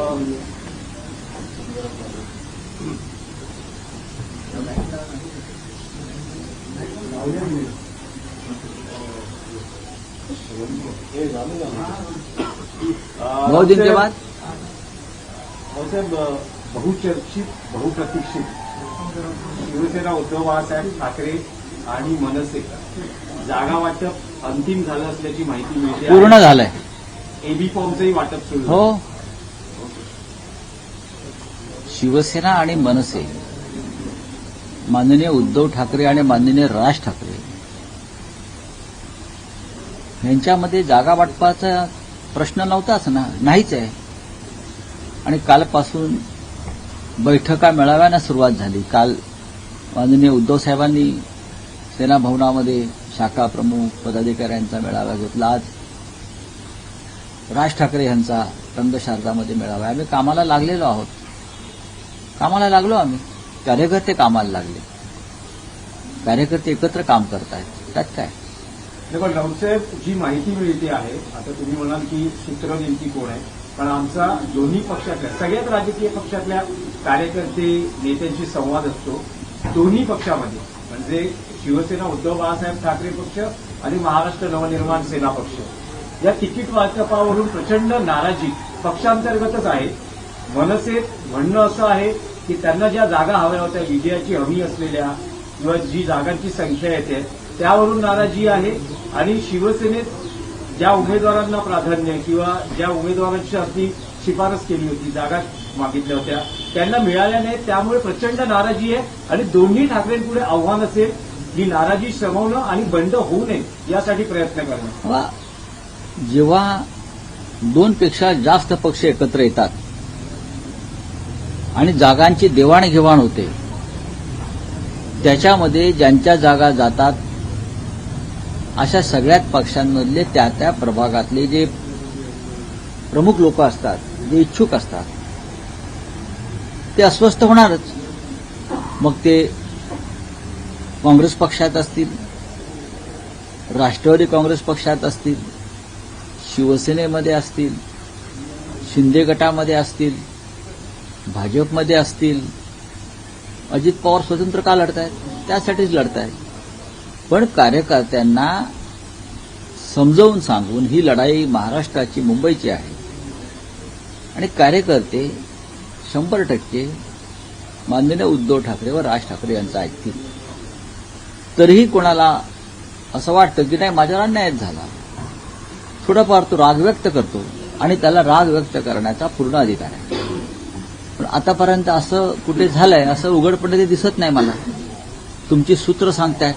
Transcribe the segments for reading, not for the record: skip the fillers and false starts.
बहुत दिन के बाद साहेब, बहुचर्चित बहुप्रतीक्षित शिवसेना उद्धव बाळासाहेब ठाकरे आणि मनसे जागा वाटप अंतिम झालं असल्याची माहिती मिळते. पूर्ण झालंय. एबी फॉर्मचंही वाटप सुरू झालं. हो, शिवसेना आणि मनसे, माननीय उद्धव ठाकरे आणि माननीय राज ठाकरे यांच्यामध्ये जागा वाटपाचा प्रश्न नव्हताच ना, नाहीच आहे. आणि कालपासून बैठका मेळाव्यानं सुरुवात झाली. काल माननीय उद्धव साहेबांनी सेना भवनामध्ये शाखा प्रमुख पदाधिकाऱ्यांचा मेळावा घेतला. आज राज ठाकरे यांचा रंगशारदामध्ये मेळावा. आम्ही कामाला लागलेलो आहोत, कामाला लागलो आम्ही. कार्यकर्ते कामाला लागले, कार्यकर्ते एकत्र काम करतायत, त्यात काय. पण राऊतसाहेब, जी माहिती मिळते आहे, आता तुम्ही म्हणाल की सूत्र नेमकी कोण आहे, पण आमचा दोन्ही पक्षातल्या सगळ्याच राजकीय पक्षातल्या कार्यकर्ते नेत्यांशी संवाद असतो. दोन्ही पक्षामध्ये म्हणजे शिवसेना उद्धव बाळासाहेब ठाकरे पक्ष आणि महाराष्ट्र नवनिर्माण सेना पक्ष या तिकीट वाटपावरून प्रचंड नाराजी पक्षांतर्गतच आहे. मनसेत म्हणणं असं आहे की त्यांना ज्या जागा हव्या होत्या, विजयाची हमी असलेल्या किंवा जी जागांची संख्या येते त्यावरून नाराजी आहे. आणि शिवसेनेत ज्या उमेदवारांना प्राधान्य किंवा ज्या उमेदवारांची अगदी शिफारस केली होती, जागा मागितल्या होत्या, त्यांना मिळाल्या नाहीत, त्यामुळे प्रचंड नाराजी आहे. आणि दोन्ही ठाकरेंपुढे आव्हान असेल ही नाराजी शमवणं आणि बंड होऊ नये यासाठी प्रयत्न करणं. जेव्हा दोनपेक्षा जास्त पक्ष एकत्र येतात आणि जागांची देवाणघेवाण होते, त्याच्यामध्ये ज्यांच्या जागा जातात अशा सगळ्याच पक्षांमधले त्या त्या प्रभागातले जे प्रमुख लोक असतात, जे इच्छुक असतात, ते अस्वस्थ होणारच. मग ते काँग्रेस पक्षात असतील, राष्ट्रवादी काँग्रेस पक्षात असतील, शिवसेनेमध्ये असतील, शिंदे गटामध्ये असतील, भाजपमध्ये असतील. अजित पवार स्वतंत्र का लढतायत? त्यासाठीच लढतायत. पण कार्यकर्त्यांना समजावून सांगून ही लढाई महाराष्ट्राची, मुंबईची आहे आणि कार्यकर्ते 100% माननीय उद्धव ठाकरे व राज ठाकरे यांचं ऐकतील. तरीही कोणाला असं वाटतं की नाही, माझ्यावर अन्याय झाला, थोडाफार तो राग व्यक्त करतो आणि त्याला राग व्यक्त करण्याचा पूर्ण अधिकार आहे. पण आतापर्यंत असं कुठे झालंय असं उघडपणे ते दिसत नाही मला. तुमची सूत्र सांगतायत,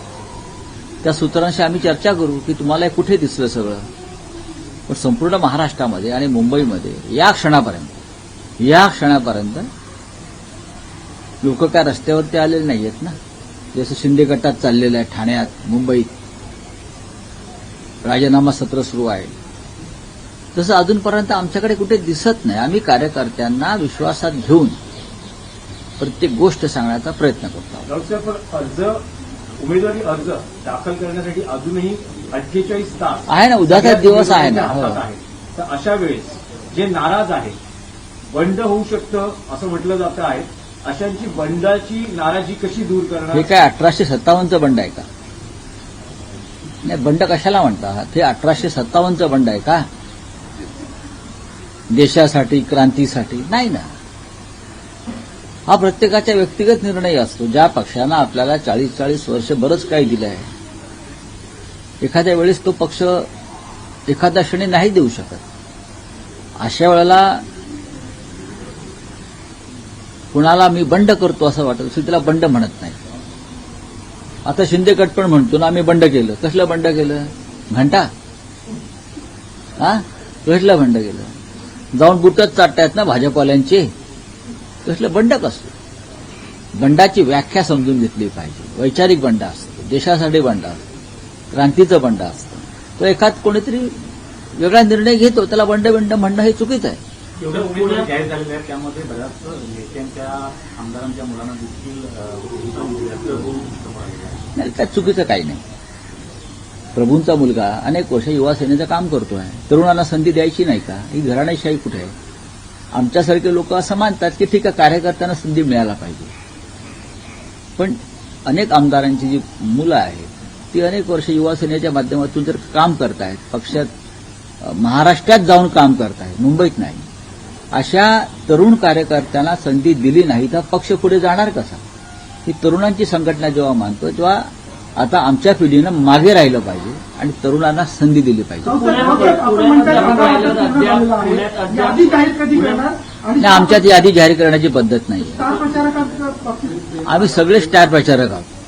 त्या सूत्रांशी आम्ही चर्चा करू की तुम्हाला कुठे दिसलं सगळं. पण संपूर्ण महाराष्ट्रामध्ये आणि मुंबईमध्ये या क्षणापर्यंत लोक काय रस्त्यावरती आलेले नाहीयेत ना. जसं शिंदे गटात चाललेलं आहे, ठाण्यात, मुंबईत राजीनामा सत्र सुरू आहे, तसं अजूनपर्यंत आमच्याकडे कुठे दिसत नाही. आम्ही कार्यकर्त्यांना विश्वासात घेऊन प्रत्येक गोष्ट सांगण्याचा प्रयत्न करतो. उमेदवारी अर्ज दाखल करण्यासाठी अजूनही 48 तास आहे ना, उद्याचा दिवस आहे ना. तर अशा वेळेस जे नाराज आहेत, बंड होऊ शकतं असं म्हटलं जातं आहे, अशांची बंडाची नाराजी कशी दूर करणार? हे काय 1857चं बंड आहे का? नाही, बंड कशाला म्हणतात? हे 1857चं बंड आहे का? देशासाठी, क्रांतीसाठी नाही ना. हा प्रत्येकाचा व्यक्तिगत निर्णय असतो. ज्या पक्षानं आपल्याला 40 वर्ष बरंच काही दिलं आहे, एखाद्या वेळेस तो पक्ष एखाद्या क्षणी नाही देऊ शकत. अशा वेळेला कुणाला मी बंड करतो असं वाटत असेल त्याला बंड म्हणत नाही. आता शिंदे गट पण म्हणतो ना आम्ही बंड केलं. कसलं बंड केलं? घंटा कसलं बंड केलं? जाऊन बुटच चाटतायत ना भाजपवाल्यांचे. कसलं बंड कसलं? बंडाची व्याख्या समजून घेतली पाहिजे. वैचारिक बंड असतं, देशासाठी बंड असतं, क्रांतीचं बंड असतं. तो एखाद कोणीतरी वेगळा निर्णय घेतो, त्याला बंड म्हणणं हे चुकीचं आहे. उमेदवार जाहीर झालेले आहेत, त्यामध्ये बऱ्याच नेत्यांच्या, आमदारांच्या मुलांना देखील नाही, त्यात चुकीचं काही नाही. प्रभूंचा मुलगा अनेक वर्ष युवा सेनेचं काम करतो आहे. तरुणांना संधी द्यायची नाही का? ही घराणेशाही कुठे आहे? आमच्यासारखे लोक असं मानतात की ठीक आहे, कार्यकर्त्यांना संधी मिळायला पाहिजे. पण अनेक आमदारांची जी मुलं आहेत ती अनेक वर्ष युवा सेनेच्या माध्यमातून जर काम करतायत, पक्षात महाराष्ट्रात जाऊन काम करतायत, मुंबईत नाही, अशा तरुण कार्यकर्त्यांना संधी दिली नाही तर पक्ष पुढे जाणार कसा? ही तरुणांची संघटना जेव्हा मानतो तेव्हा आता आमच्या पिढीनं मागे राहिलं पाहिजे आणि तरुणांना संधी दिली पाहिजे. यादी जाहीर कधी करणार? आणि आमच्यात यादी जाहीर करण्याची पद्धत नाही. स्टार प्रचारकांच्या बाबतीत आम्ही सगळे स्टार प्रचारक आहोत.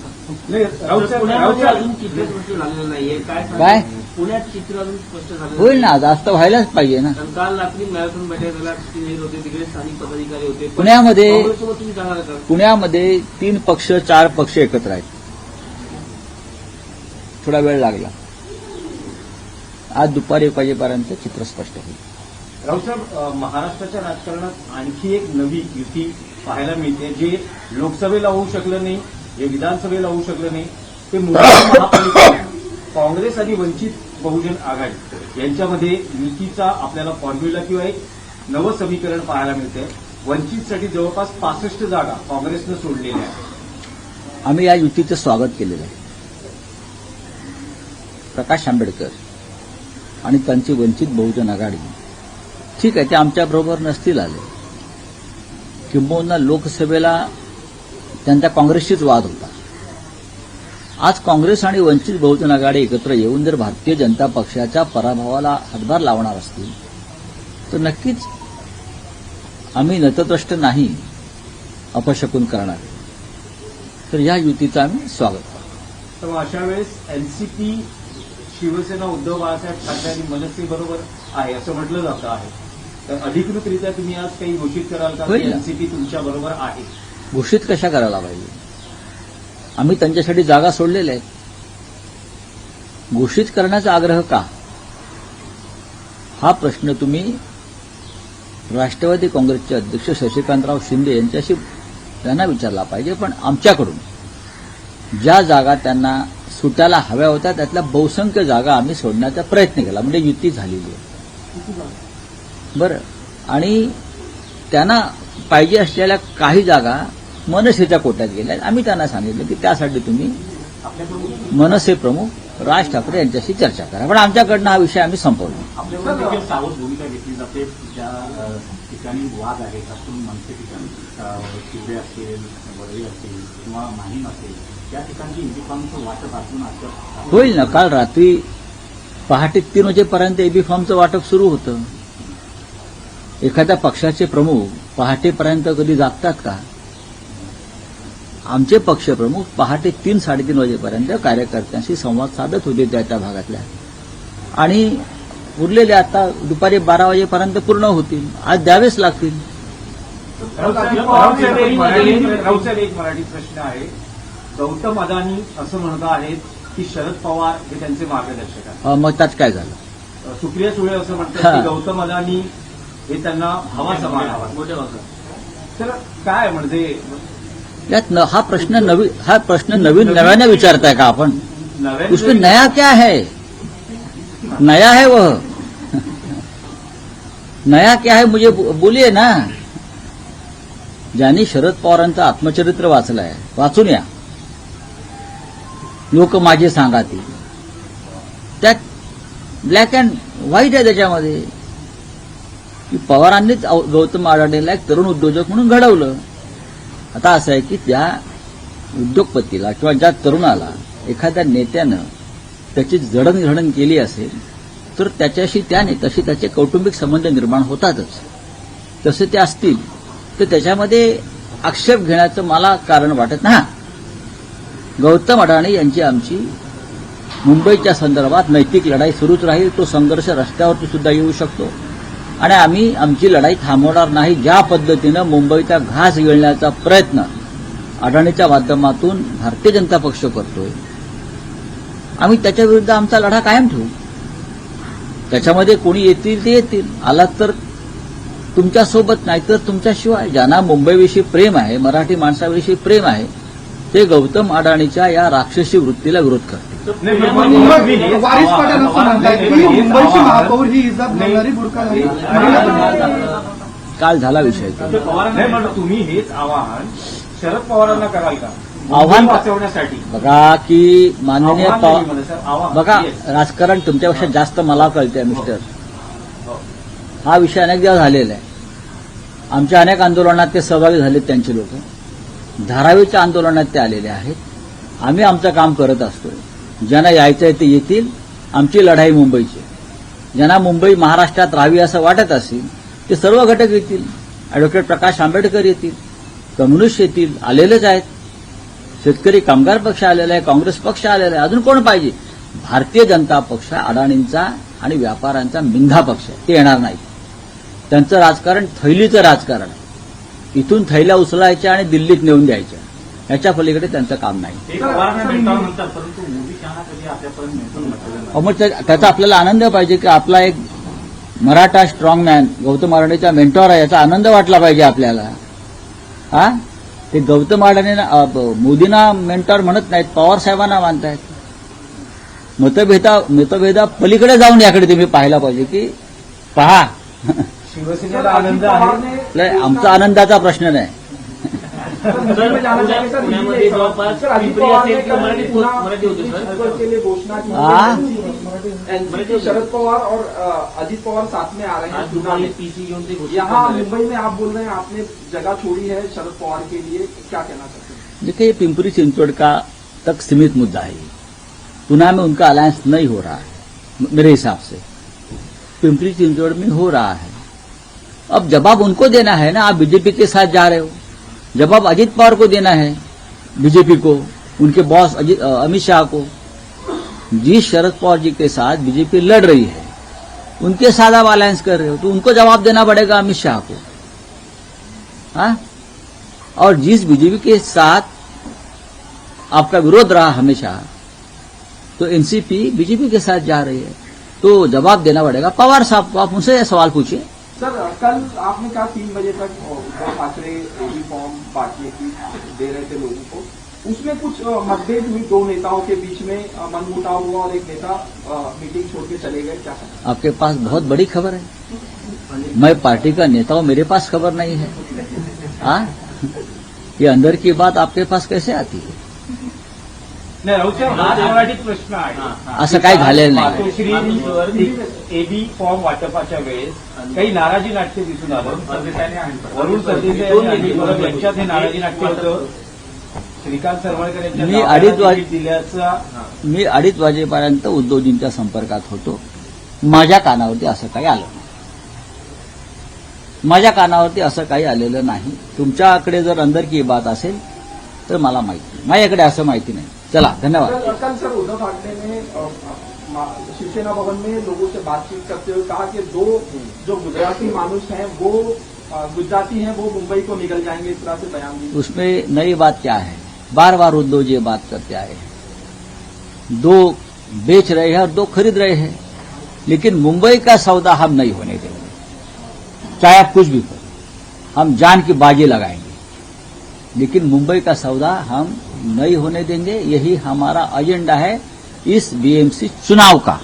नाही, राऊत साहेब, अजून चित्र स्पष्ट झालेलं नाहीये. काय? पुण्यात चित्र अजून स्पष्ट झालेलं होईल ना, जास्त व्हायलाच पाहिजे ना. कारण काल रात्री मॅरेथॉन बैठकीला नेहरू होते, तिकडे स्थानिक पदाधिकारी होते. पण पुण्यामध्ये काँग्रेससोबत तुम्ही जाणार का? पुण्यामध्ये 3 पक्ष 4 पक्ष एकत्र आहेत. थोडा वेळ लागला. आज दुपारी 1 वाजेपर्यंत चित्र स्पष्ट होईल. राऊतसाहेब, महाराष्ट्राच्या राजकारणात आणखी एक नवी युती पाहायला मिळते, जे लोकसभेला होऊ शकलं नाही, जे विधानसभेला होऊ शकलं नाही, ते मुंबई महापालिका काँग्रेस आणि वंचित बहुजन आघाडी यांच्यामध्ये युतीचा आपल्याला फॉर्म्युला किंवा एक नवं समीकरण पाहायला मिळते. वंचितसाठी जवळपास 65 जागा काँग्रेसनं सोडलेल्या आहेत. आम्ही या युतीचं स्वागत केलेलं आहे. प्रकाश आंबेडकर आणि त्यांची वंचित बहुजन आघाडी ठीक आहे, ते आमच्याबरोबर नसतील आले, किंबहुना लोकसभेला त्यांचा काँग्रेसशीच वाद होता. आज काँग्रेस आणि वंचित बहुजन आघाडी एकत्र येऊन जर भारतीय जनता पक्षाच्या पराभवाला हातभार लावणार असतील तर नक्कीच आम्ही नतद्रष्ट नाही, अपशकुन करणार. तर या युतीचं आम्ही स्वागत करतो. तर अशा वेळेस एनसीपी शिवसेना उद्धव बाळासाहेब ठाकरे आणि मनसे बरोबर आहे असं म्हटलं जातं आहे. तर अधिकृतरित्या तुम्ही आज काही घोषित कराल का होईल की ना. एनसीपी तुमच्या बरोबर आहे? घोषित कशा करायला पाहिजे? आम्ही त्यांच्यासाठी जागा सोडलेल्या आहेत. घोषित करण्याचा आग्रह का? हा प्रश्न तुम्ही राष्ट्रवादी काँग्रेसचे अध्यक्ष शशिकांतराव शिंदे यांच्याशी त्यांना विचारला पाहिजे. पण आमच्याकडून ज्या जागा त्यांना सुटायला हव्या होत्या त्यातल्या बहुसंख्य जागा आम्ही सोडण्याचा प्रयत्न केला, म्हणजे युती झालेली आहे. बरं, आणि त्यांना पाहिजे असलेल्या काही जागा मनसेच्या कोट्यात गेल्या. आम्ही त्यांना सांगितलं की त्यासाठी तुम्ही मनसे प्रमुख राज ठाकरे यांच्याशी चर्चा करा. पण आमच्याकडनं हा विषय आम्ही संपवला. आपल्यावर देखील सावध भूमिका घेतली जाते. ज्या ठिकाणी वाद आहेत, त्यातून मनसे ठिकाणी शिवडे असेल, वरळी असेल किंवा माहीम असेल, त्या ठिकाणी युनिफॉर्मचं वाटप अजून असं होईल ना. काल रात्री पहाटे 3 वाजेपर्यंत एबी फॉर्मचं वाटप सुरू होतं. एखाद्या पक्षाचे प्रमुख पहाटेपर्यंत कधी जागतात का? आमचे पक्षप्रमुख पहाटे 3-3:30 वाजेपर्यंत कार्यकर्त्यांशी संवाद साधत होते त्या भागातल्या, आणि उरलेले आता दुपारी 12 वाजेपर्यंत पूर्ण होतील. आज द्यावेच लागतील. राऊतसाहेब, एक मराठी प्रश्न आहे. गौतम अदानी असं म्हणत आहेत की शरद पवार हे त्यांचे मार्गदर्शक आहेत. मग त्यात काय झालं? सुप्रिया सुळे असं म्हणतात की गौतम अदानी हे त्यांना हवा समान हवा. मोठ्या भागात. तर काय म्हणजे यात हा प्रश्न नव्याने विचारताय का आपण? उसमें नया क्या है? नया है वह नया क्या है मुझे बोलिए ना. ज्यांनी शरद पवारांचं आत्मचरित्र वाचलंय, वाचून या. लोक माझे सांगातील, त्यात ब्लॅक अँड व्हाईट आहे त्याच्यामध्ये की पवारांनीच गौतम अडाणीला एक तरुण उद्योजक म्हणून घडवलं. आता असं आहे की त्या उद्योगपतीला किंवा ज्या तरुणाला एखाद्या नेत्यानं त्याची जडणघडण केली असेल तर त्याच्याशी त्या नेत्याशी त्याचे कौटुंबिक संबंध निर्माण होतातच. तसे ते असतील तर त्याच्यामध्ये आक्षेप घेण्याचं मला कारण वाटत नाही. गौतम अडाणी यांची आमची मुंबईच्या संदर्भात नैतिक लढाई सुरूच राहील. तो संघर्ष रस्त्यावरती सुद्धा येऊ शकतो आणि आम्ही आमची लढाई थांबवणार नाही. ज्या पद्धतीनं मुंबईचा घास गिळण्याचा प्रयत्न अडाणीच्या माध्यमातून भारतीय जनता पक्ष करतोय, आम्ही त्याच्याविरुद्ध आमचा लढा कायम ठेवू. त्याच्यामध्ये कोणी येतील ते येतील, आलात तर तुमच्यासोबत, नाहीतर तुमच्याशिवाय. ज्यांना मुंबईविषयी प्रेम आहे, मराठी माणसाविषयी प्रेम आहे, ते गौतम अडाणीच्या या राक्षसी वृत्तीला विरोध करतील. वारिस पटेल असं म्हणतात की मुंबईची महापौर ही इज्जत घालणारी बुडका झाली. काल झाला विषय तो. तर पवारांना नाही म्हणून तुम्ही हेच आवाहन शरद पवारांना कराल का आव्हान वाचवण्यासाठी? बघा की माननीय आव्हान नाही म्हणत सर, आव्हान. बघा Yes. राजकारण तुमच्यापेक्षा जास्त मला कळतंय मिस्टर. हा विषय अनेकदा झालेला आहे. आमच्या अनेक आंदोलनात ते सहभागी झालेत त्यांचे लोक. धारावीच्या आंदोलनात ते आलेले आहेत. आम्ही आमचं काम करत असतो. ज्यांना यायचंय ते येतील. आमची लढाई मुंबईची आहे. ज्यांना मुंबई महाराष्ट्रात राहावी असं वाटत असेल ते सर्व घटक येतील. अॅडव्होकेट प्रकाश आंबेडकर येतील, कम्युनिस्ट येतील, आलेलेच आहेत. शेतकरी कामगार पक्ष आलेला आहे, काँग्रेस पक्ष आलेला आहे. अजून कोण पाहिजे? भारतीय जनता पक्ष अडाणींचा आणि व्यापाऱ्यांचा मिंधा पक्ष आहे. ते येणार नाही. त्यांचं राजकारण थैलीचं राजकारण आहे. इथून थैल्या उचलायच्या आणि दिल्लीत नेऊन द्यायच्या. याच्या पलीकडे त्यांचं काम नाही. ते पवारांना भेटावं म्हणतात, परंतु मोदी शहा कधी आपल्यापर्यंत नेमून म्हटलेलं नाही. मग त्याचा आपल्याला आनंद पाहिजे की आपला एक मराठा स्ट्रॉंगमॅन गौतम अडाणीचा मेंटॉर आहे, याचा आनंद वाटला पाहिजे आपल्याला. हा ते गौतम अडाणी मोदींना मेंटॉर म्हणत नाहीत, पवार साहेबांना मानतायत. मतभेदा पलीकडे जाऊन याकडे तुम्ही पाहायला पाहिजे की पहा. शिवसेनेला आनंद आहे. नाही, आमचा आनंदाचा प्रश्न नाही. पुण्यामध्ये जवळपास पिंपरी असेल किंवा मराठी होते सर. शरद पवार और अजीत पवार साथ में आ रहे हैं आज चुनाव में। पीसी घेऊन ते घोषित यहाँ करणार आहेत. मुंबई में आप बोल रहे हैं आपने जगह छोड़ी है शरद पवार के लिए, क्या कहना चाहते हैं? देखिए, ये पिंपरी चिंचवड़ का तक सीमित मुद्दा है. पुणे में उनका अलायंस नहीं हो रहा है मेरे हिसाब से. पिंपरी चिंचवड़ में हो रहा है. अब जवाब उनको देना है ना. आप बीजेपी के साथ जा रहे हो, जवाब अजीत पवार को देना है, बीजेपी को, उनके बॉस अमित शाह को. जिस शरद पवार जी के साथ बीजेपी लड़ रही है उनके साथ आप अलायंस कर रहे हो तो उनको जवाब देना पड़ेगा अमित शाह को. हाँ, और जिस बीजेपी के साथ आपका विरोध रहा हमेशा, तो एनसीपी बीजेपी के साथ जा रही है तो जवाब देना पड़ेगा पवार साहब को. आप उनसे सवाल पूछिए. सर कल आपने कहा 3 बजे तक उद्धव ठाकरे एबी फॉर्म बांटने की दे रहे थे लोगों को, उसमें कुछ मतभेद हुई 2 नेताओं के बीच में, मनमुटाव हुआ और एक नेता मीटिंग छोड़ के चले गए, क्या कहना? आपके पास बहुत बड़ी खबर है. मैं पार्टी का नेता हूं, मेरे पास खबर नहीं है. हाँ, ये अंदर की बात आपके पास कैसे आती है? नाही राऊत साहेब, हा मराठीत प्रश्न आहे. असं काही झालेलं नाही. मातोश्री एबी फॉर्म वाटपाच्या वेळेस काही नाराजी नाट्य दिसून आलं. वरुण सरदेसाई आणि परब यांच्यात हे नाराजी नाट्य होतं. श्रीकांत सरवळकर यांच्या मी अडीच नावाला दिल्याचा मी 2:30 वाजेपर्यंत उद्धवजींच्या संपर्कात होतो. माझ्या कानावरती असं काही आलं नाही. माझ्या कानावरती असं काही आलेलं नाही. तुमच्याकडे जर अंदर की बात असेल तर मला माहिती नाही. माझ्याकडे असं माहिती नाही. चला, धन्यवाद. कल सर उद्धव ठाकरे ने शिवसेना भवन में लोगों से बातचीत करते हुए कहा कि 2 जो गुजराती मानुष हैं वो गुजराती हैं वो मुंबई को निकल जाएंगे, इस तरह से बयान दिए. उसमें नई बात क्या है? बार बार उद्धव जी बात करते आए हैं. 2 बेच रहे हैं और 2 खरीद रहे हैं, लेकिन मुंबई का सौदा हम नहीं होने देंगे. चाहे आप कुछ भी करो, हम जान की बाजी लगाएंगे, लेकिन मुंबई का सौदा हम नहीं होने देंगे. यही हमारा एजेंडा है इस बीएमसी चुनाव का.